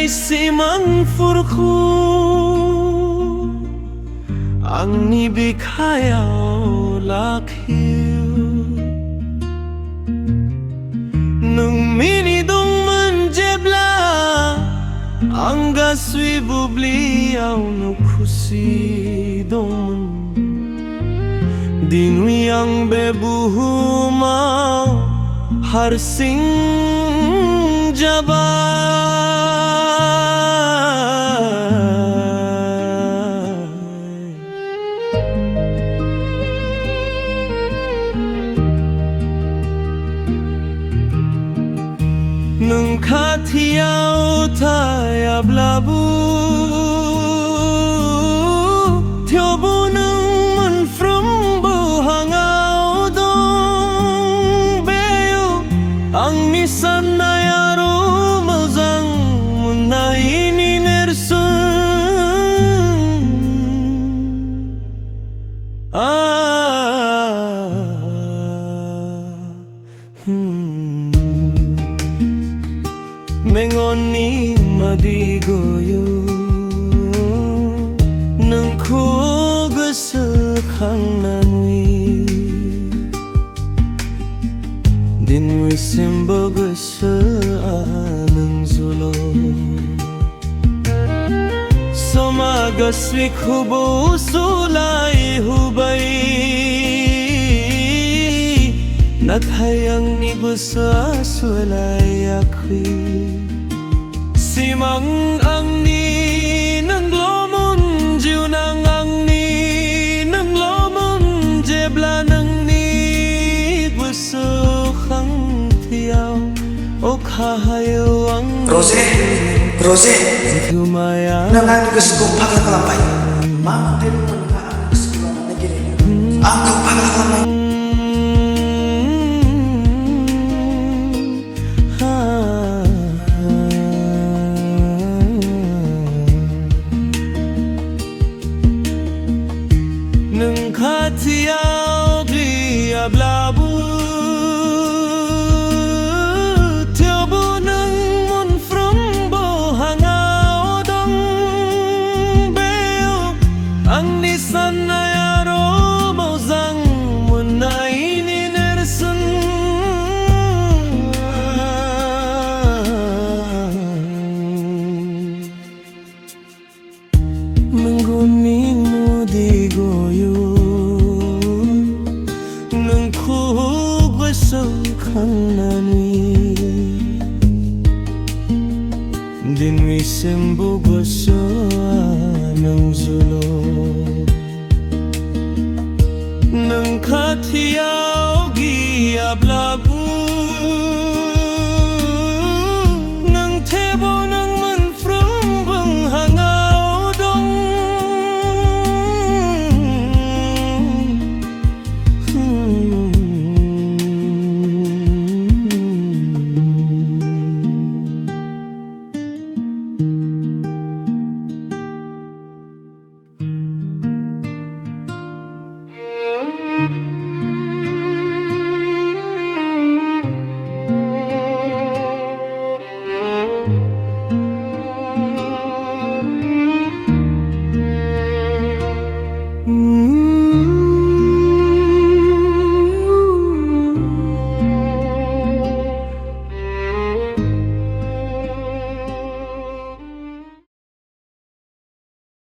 simang furku ang nibikayaw lakhiw nung minidong manjebla ang gaswi bubliyaw no kusidong dinwi ang bebuhumaw harsing jabay nung katiyaw tayab labu tiobo nung manfram buhangaw dong beyo ang nisan na yaro mazang munahini nersun Mengoni madigoyo nang kugasakang nanwi dinwi simbaga sa anang zulo Sumagaswi kubo sulay hubay nathayang nibusa sulay akwi simang ang ni nang lomon jiw nang ang ni nang lomon jebla nang ni busukang tiyaw o kahayo ang Rose tumaya nanganigas ko pagkakalamay mama tayo mo nanganigas ko na nagirin ako pagkakalamay nung katiyaw diab labu tiobo nang munfram buhangaw dong beyo ang nisan na yaro mauzang munaini nersun mengguning mo digoyo nang kugasakang nanwi dinwi sembugo sa anang zulo nang katiyaw giab labu